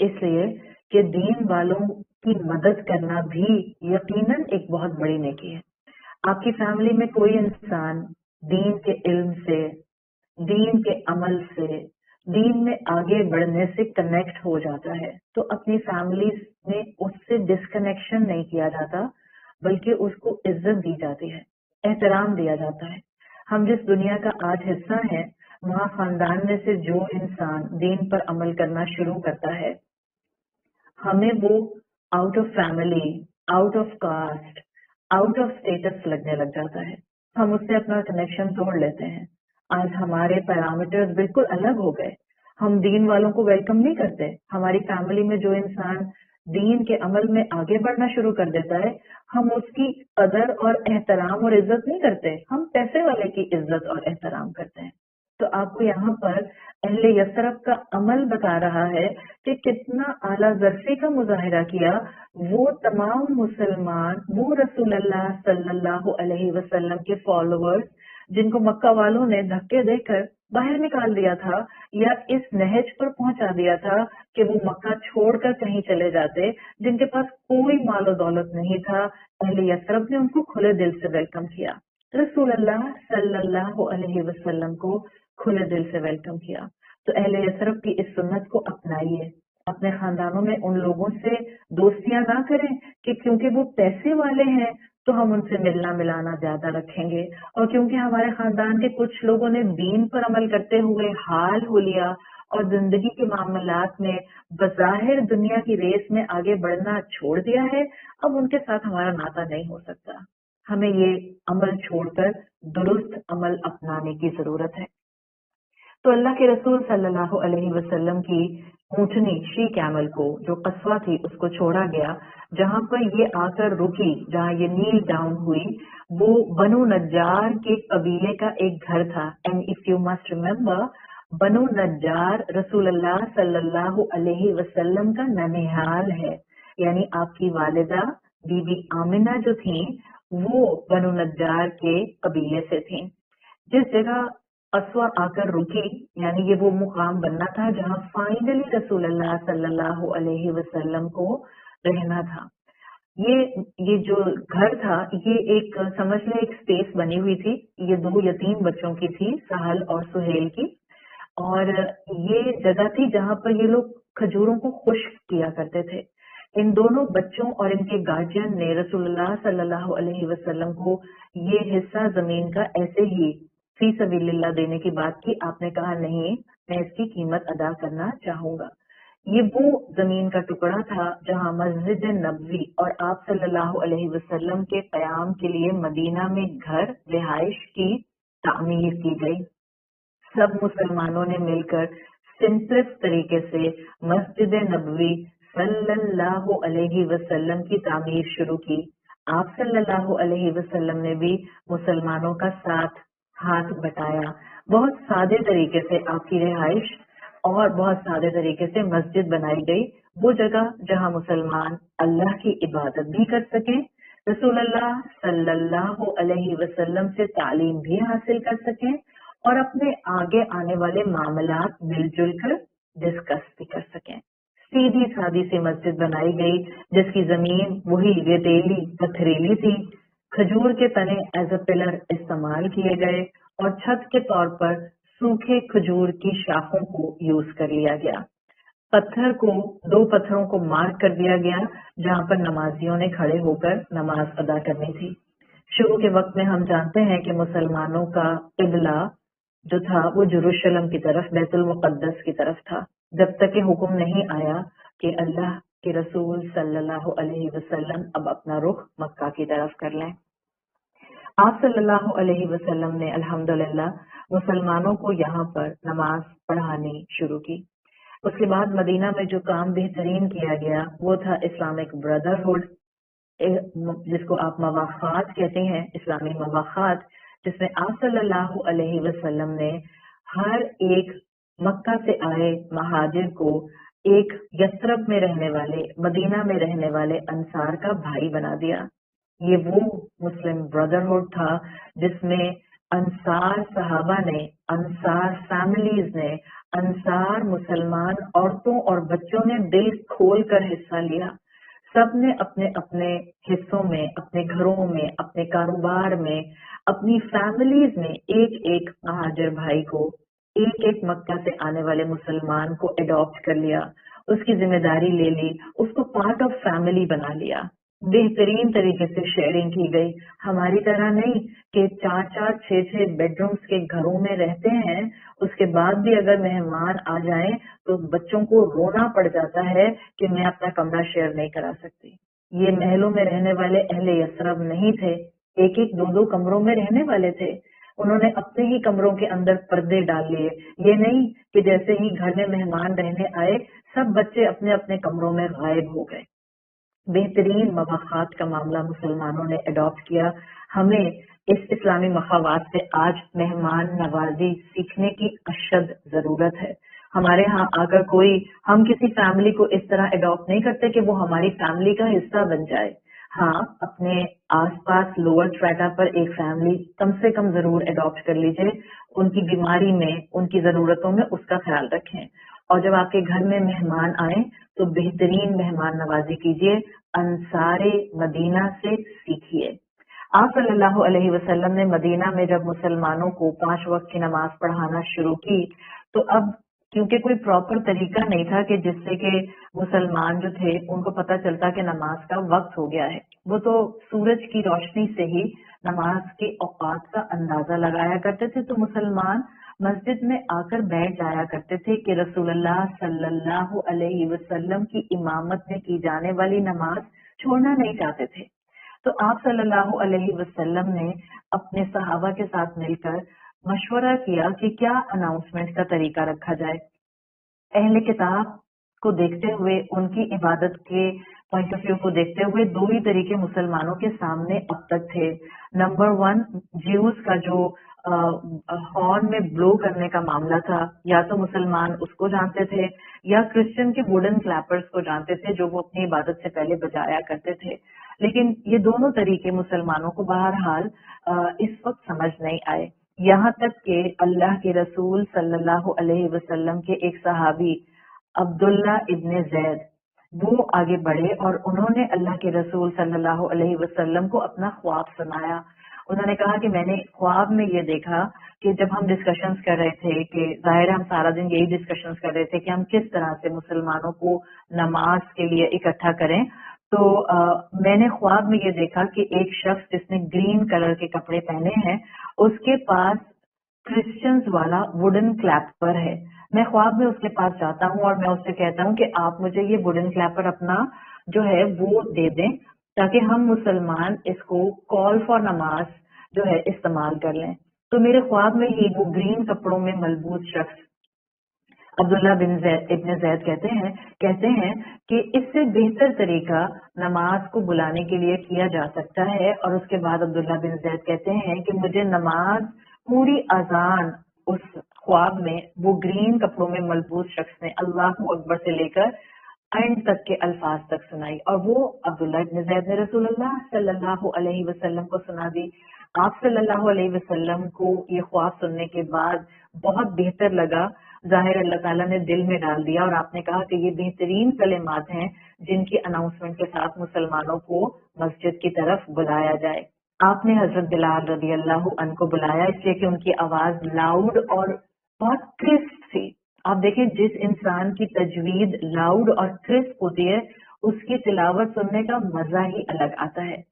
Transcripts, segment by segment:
اس لیے کہ دین والوں کی مدد کرنا بھی یقیناً ایک بہت بڑی نیکی ہے۔ آپ کی فیملی میں کوئی انسان دین کے علم سے، دین کے عمل سے، دین میں آگے بڑھنے سے کنیکٹ ہو جاتا ہے تو اپنی فیملی میں اس سے ڈسکنیکشن نہیں کیا جاتا، بلکہ اس کو عزت دی جاتی ہے، احترام دیا جاتا ہے۔ ہم جس دنیا کا آج حصہ ہیں وہاں خاندان میں سے جو انسان دین پر عمل کرنا شروع کرتا ہے، ہمیں وہ out of family, out of cost, out of states لگنے لگ جاتا ہے۔ ہم اس سے اپنا کنیکشن توڑ لیتے ہیں۔ آج ہمارے پیرامیٹرز بالکل الگ ہو گئے۔ ہم دین والوں کو ویلکم نہیں کرتے۔ ہماری فیملی میں جو انسان دین کے عمل میں آگے بڑھنا شروع کر دیتا ہے، ہم اس کی قدر اور احترام اور عزت نہیں کرتے، ہم پیسے والے کی عزت اور احترام کرتے ہیں۔ تو آپ کو یہاں پر اہل یثرب کا عمل بتا رہا ہے کہ کتنا اعلیٰ ظرفی کا مظاہرہ کیا وہ تمام مسلمان، وہ رسول اللہ صلی اللہ علیہ وسلم کے فالوورز جن کو مکہ والوں نے دھکے دے کر باہر نکال دیا تھا یا اس نہج پر پہنچا دیا تھا کہ وہ مکہ چھوڑ کر کہیں چلے جاتے، جن کے پاس کوئی مال و دولت نہیں تھا، اہل یثرب نے ان کو کھلے دل سے ویلکم کیا۔ رسول اللہ صلی اللہ علیہ وسلم کو کھلے دل سے ویلکم کیا۔ تو اہل یثرب کی اس سنت کو اپنائیے، اپنے خاندانوں میں ان لوگوں سے دوستیاں نہ کریں کہ کیونکہ وہ پیسے والے ہیں تو ہم ان سے ملنا ملانا زیادہ رکھیں گے، اور کیونکہ ہمارے خاندان کے کچھ لوگوں نے دین پر عمل کرتے ہوئے حال ہو لیا اور زندگی کے معاملات میں بظاہر دنیا کی ریس میں آگے بڑھنا چھوڑ دیا ہے، اب ان کے ساتھ ہمارا ناطا نہیں ہو سکتا۔ ہمیں یہ عمل چھوڑ کر درست عمل اپنانے کی ضرورت ہے۔ تو اللہ کے رسول صلی اللہ علیہ وسلم کی اونٹنی شی کیمل کو جو قصوہ تھی اس کو چھوڑا گیا، جہاں پر یہ آ کر رکی، جہاں یہ نیل ڈاؤن ہوئی، وہ بنو نجار کے قبیلے کا ایک گھر تھا۔ And if you must remember, بنو نجار رسول اللہ صلی اللہ علیہ وسلم کا ننیحال ہے، یعنی آپ کی والدہ بی بی آمنہ جو تھیں وہ بنو نجار کے قبیلے سے تھیں۔ جس جگہ قصوہ آ کر رکی، یعنی یہ وہ مقام بننا تھا جہاں فائنلی رسول اللہ صلی اللہ علیہ وسلم کو رہنا تھا۔ یہ جو گھر تھا یہ ایک سمجھ لیں ایک اسپیس بنی ہوئی تھی، یہ دو یتیم بچوں کی تھی، سہل اور سہیل کی، اور یہ جگہ تھی جہاں پر یہ لوگ کھجوروں کو خشک کیا کرتے تھے۔ ان دونوں بچوں اور ان کے گارجین نے رسول اللہ صلی اللہ علیہ وسلم کو یہ حصہ زمین کا ایسے ہی فی سبیل اللہ دینے کی بات کی۔ آپ نے کہا نہیں، میں اس کی قیمت ادا کرنا چاہوں گا۔ یہ وہ زمین کا ٹکڑا تھا جہاں مسجد نبوی اور آپ صلی اللہ علیہ وسلم کے قیام کے لیے مدینہ میں گھر رہائش کی تعمیر کی گئی۔ سب مسلمانوں نے مل کر سمپلسٹ طریقے سے مسجد نبوی صلی اللہ علیہ وسلم کی تعمیر شروع کی۔ آپ صلی اللہ علیہ وسلم نے بھی مسلمانوں کا ساتھ ہاتھ بٹایا۔ بہت سادے طریقے سے آپ کی رہائش اور بہت سادے طریقے سے مسجد بنائی گئی، وہ جگہ جہاں مسلمان اللہ کی عبادت بھی کر سکیں، رسول اللہ صلی اللہ علیہ وسلم سے تعلیم بھی حاصل کر سکیں اور اپنے آگے آنے والے معاملات مل جل کر ڈسکس بھی کر سکیں۔ سیدھی سادی سی مسجد بنائی گئی جس کی زمین وہی ریتیلی پتھریلی تھی، کھجور کے تنے ایز اے پلر استعمال کیے گئے اور چھت کے طور پر سوکھے کھجور کی شاخوں کو یوز کر لیا گیا۔ دو پتھروں کو مارک کر دیا گیا جہاں پر نمازیوں نے کھڑے ہو کر نماز ادا کرنی تھی۔ شروع کے وقت میں ہم جانتے ہیں کہ مسلمانوں کا قبلہ جو تھا وہ یروشلم کی طرف، بیت المقدس کی طرف تھا، جب تک کہ حکم نہیں آیا کہ اللہ کے رسول صلی اللہ علیہ وسلم اب اپنا رخ مکہ کی طرف کر لیں۔ آپ صلی اللہ علیہ وسلم نے الحمدللہ مسلمانوں کو یہاں پر نماز پڑھانی شروع کی۔ اس کے بعد مدینہ میں جو کام بہترین کیا گیا وہ تھا اسلامک بردرہڈ، جس کو آپ مواخات کہتے ہیں، اسلامی مواخات، جس میں آپ صلی اللہ علیہ وسلم نے ہر ایک مکہ سے آئے مہاجر کو ایک یثرب میں رہنے والے، مدینہ میں رہنے والے انصار کا بھائی بنا دیا۔ یہ وہ مسلم بردرہڈ تھا جس میں انصار صحابہ نے، انصار فیملیز نے انصار مسلمان عورتوں اور بچوں نے دل کھول کر حصہ لیا. سب نے اپنے اپنے حصوں میں، اپنے گھروں میں، اپنے کاروبار میں، اپنی فیملیز میں ایک ایک مہاجر بھائی کو، ایک ایک مکہ سے آنے والے مسلمان کو اڈاپٹ کر لیا، اس کی ذمہ داری لے لی، اس کو پارٹ آف فیملی بنا لیا. بہترین طریقے سے شیئرنگ کی گئی. ہماری طرح نہیں کہ 4-4 6-6 بیڈ رومز کے گھروں میں رہتے ہیں، اس کے بعد بھی اگر مہمان آ جائیں تو بچوں کو رونا پڑ جاتا ہے کہ میں اپنا کمرہ شیئر نہیں کرا سکتی. یہ محلوں میں رہنے والے اہل یثرب نہیں تھے، ایک ایک دو دو کمروں میں رہنے والے تھے. انہوں نے اپنے ہی کمروں کے اندر پردے ڈال لیے. یہ نہیں کہ جیسے ہی گھر میں مہمان رہنے آئے سب بچے اپنے اپنے کمروں میں غائب ہو گئے. بہترین مواخات کا معاملہ مسلمانوں نے اڈاپٹ کیا. ہمیں اس اسلامی مخاوات سے آج مہمان نوازی سیکھنے کی اشد ضرورت ہے. ہمارے ہاں آ کر ہم کسی فیملی کو اس طرح اڈاپٹ نہیں کرتے کہ وہ ہماری فیملی کا حصہ بن جائے. ہاں، اپنے آس پاس لوور اسٹریٹا پر ایک فیملی کم سے کم ضرور اڈاپٹ کر لیجئے. ان کی بیماری میں، ان کی ضرورتوں میں اس کا خیال رکھیں. اور جب آپ کے گھر میں مہمان آئیں تو بہترین مہمان نوازی کیجیے. انصار مدینہ سے سیکھیے. آپ صلی اللہ علیہ وسلم نے مدینہ میں جب مسلمانوں کو 5 وقت کی نماز پڑھانا شروع کی تو اب کیونکہ کوئی پراپر طریقہ نہیں تھا کہ جس سے کہ مسلمان جو تھے ان کو پتہ چلتا کہ نماز کا وقت ہو گیا ہے. وہ تو سورج کی روشنی سے ہی نماز کے اوقات کا اندازہ لگایا کرتے تھے. تو مسلمان مسجد میں آ کر بیٹھ جایا کرتے تھے کہ رسول اللہ صلی اللہ علیہ وسلم کی امامت میں کی جانے والی نماز چھوڑنا نہیں چاہتے تھے. تو آپ صلی اللہ علیہ وسلم نے اپنے صحابہ کے ساتھ مل کر مشورہ کیا کہ کیا اناؤنسمنٹ کا طریقہ رکھا جائے. اہل کتاب کو دیکھتے ہوئے، ان کی عبادت کے پوائنٹ آف ویو کو دیکھتے ہوئے 2 ہی طریقے مسلمانوں کے سامنے اب تک تھے. نمبر 1، جیوز کا جو ہارن میں بلو کرنے کا معاملہ تھا، یا تو مسلمان اس کو جانتے تھے یا کرسچن کے ووڈن کلیپرز کو جانتے تھے جو وہ اپنی عبادت سے پہلے بجایا کرتے تھے. لیکن یہ دونوں طریقے مسلمانوں کو بہرحال اس وقت سمجھ نہیں آئے. یہاں تک کہ اللہ کے رسول صلی اللہ علیہ وسلم کے ایک صحابی عبداللہ ابن زید وہ آگے بڑھے اور انہوں نے اللہ کے رسول صلی اللہ علیہ وسلم کو اپنا خواب سنایا. انہوں نے کہا کہ میں نے خواب میں یہ دیکھا کہ جب ہم ڈسکشنز کر رہے تھے کہ ظاہر ہم سارا دن یہی ڈسکشنز کر رہے تھے کہ ہم کس طرح سے مسلمانوں کو نماز کے لیے اکٹھا کریں. تو میں نے خواب میں یہ دیکھا کہ ایک شخص جس نے گرین کلر کے کپڑے پہنے ہیں اس کے پاس کرسچنز والا ووڈن کلیپر ہے. میں خواب میں اس کے پاس جاتا ہوں اور میں اس سے کہتا ہوں کہ آپ مجھے یہ ووڈن کلیپر اپنا جو ہے وہ دے دیں تاکہ ہم مسلمان اس کو کال فار نماز جو ہے استعمال کر لیں. تو میرے خواب میں ہی وہ گرین کپڑوں میں ملبوس شخص عبداللہ ابن زید کہتے ہیں کہ اس سے بہتر طریقہ نماز کو بلانے کے لیے کیا جا سکتا ہے. اور اس کے بعد عبداللہ بن زید کہتے ہیں کہ مجھے نماز پوری اذان اس خواب میں وہ گرین کپڑوں میں ملبوس شخص نے اللہ اکبر سے لے کر اینڈ تک کے الفاظ تک سنائی، اور وہ عبداللہ ابن زید نے رسول اللہ صلی اللہ علیہ وسلم کو سنا دی. آپ صلی اللہ علیہ وسلم کو یہ خواب سننے کے بعد بہت بہتر لگا. ظاہر اللہ تعالیٰ نے دل میں ڈال دیا اور آپ نے کہا کہ یہ بہترین کلمات ہیں جن کی اناؤنسمنٹ کے ساتھ مسلمانوں کو مسجد کی طرف بلایا جائے. آپ نے حضرت بلال رضی اللہ عنہ کو بلایا اس لیے کہ ان کی آواز لاؤڈ اور بہت کرسپ تھی. آپ دیکھیں جس انسان کی تجوید لاؤڈ اور کرسپ ہوتی ہے اس کی تلاوت سننے کا مزہ ہی الگ آتا ہے.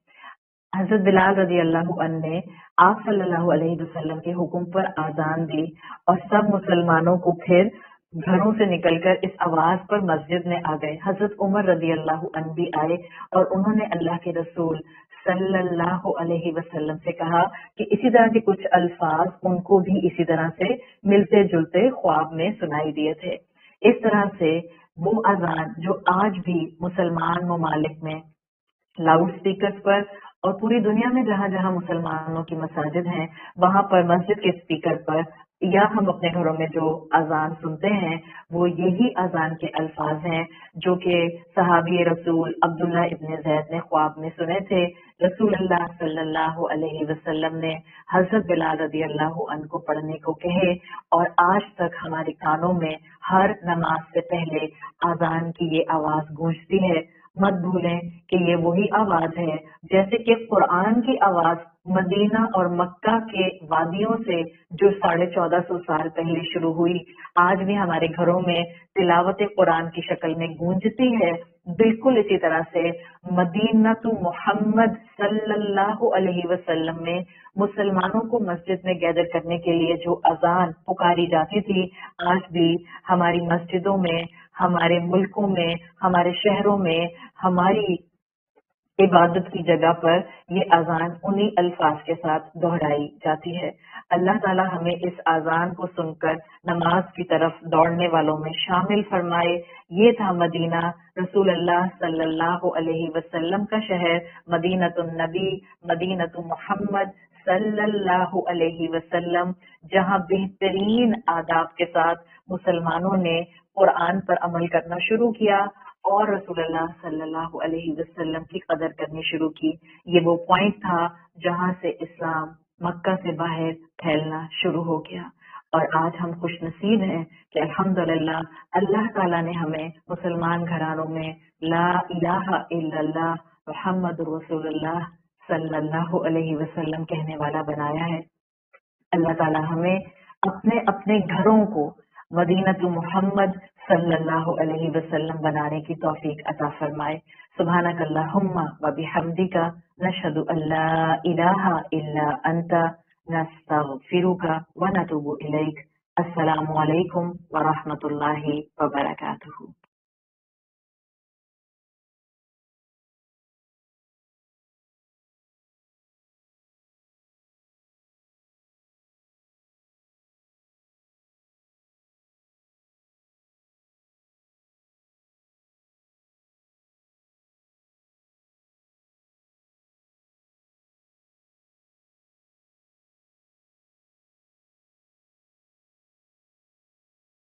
حضرت بلال رضی اللہ عنہ نے آپ صلی اللہ علیہ وسلم کے حکم پر آذان دی اور سب مسلمانوں کو پھر گھروں سے نکل کر اس آواز پر مسجد میں آ گئے. حضرت عمر رضی اللہ عنہ بھی آئے اور انہوں نے اللہ کے رسول صلی اللہ علیہ وسلم سے کہا کہ اسی طرح کے کچھ الفاظ ان کو بھی اسی طرح سے ملتے جلتے خواب میں سنائی دیے تھے. اس طرح سے وہ اذان جو آج بھی مسلمان ممالک میں لاؤڈ اسپیکرز پر اور پوری دنیا میں جہاں جہاں مسلمانوں کی مساجد ہیں وہاں پر مسجد کے اسپیکر پر یا ہم اپنے گھروں میں جو اذان سنتے ہیں وہ یہی اذان کے الفاظ ہیں جو کہ صحابی رسول عبداللہ ابن زید نے خواب میں سنے تھے. رسول اللہ صلی اللہ علیہ وسلم نے حضرت بلال رضی اللہ عنہ کو پڑھنے کو کہے اور آج تک ہمارے کانوں میں ہر نماز سے پہلے اذان کی یہ آواز گونجتی ہے. مت بھولیں کہ یہ وہی آواز ہے جیسے کہ قرآن کی آواز مدینہ اور مکہ کے وادیوں سے جو 1450 سال پہلے شروع ہوئی آج بھی ہمارے گھروں میں تلاوت قرآن کی شکل میں گونجتی ہے. بالکل اسی طرح سے مدینہ تو محمد صلی اللہ علیہ وسلم میں مسلمانوں کو مسجد میں گیدر کرنے کے لیے جو اذان پکاری جاتی تھی آج بھی ہماری مسجدوں میں، ہمارے ملکوں میں، ہمارے شہروں میں، ہماری عبادت کی جگہ پر یہ اذان انہی الفاظ کے ساتھ دہرائی جاتی ہے. اللہ تعالی ہمیں اس اذان کو سن کر نماز کی طرف دوڑنے والوں میں شامل فرمائے. یہ تھا مدینہ، رسول اللہ صلی اللہ علیہ وسلم کا شہر، مدینۃ النبی، مدینۃ محمد صلی اللہ علیہ وسلم، جہاں بہترین آداب کے ساتھ مسلمانوں نے قرآن پر عمل کرنا شروع کیا اور رسول اللہ صلی اللہ علیہ وسلم کی قدر کرنی شروع کی. یہ وہ پوائنٹ تھا جہاں سے اسلام مکہ سے باہر پھیلنا شروع ہو گیا. اور آج ہم خوش نصیب ہیں کہ الحمدللہ اللہ تعالیٰ نے ہمیں مسلمان گھرانوں میں لا الہ الا اللہ محمد رسول اللہ صلی اللہ علیہ وسلم کہنے والا بنایا ہے. اللہ تعالیٰ ہمیں اپنے اپنے گھروں کو مدینۃ محمد صلی اللہ علیہ وسلم بنانے کی توفیق عطا فرمائے. سبحانک اللہم و بحمدک نشہد ان لا الہ الا انت نستغفرک و نتوب الیک. السلام علیکم ورحمۃ اللہ وبرکاتہ.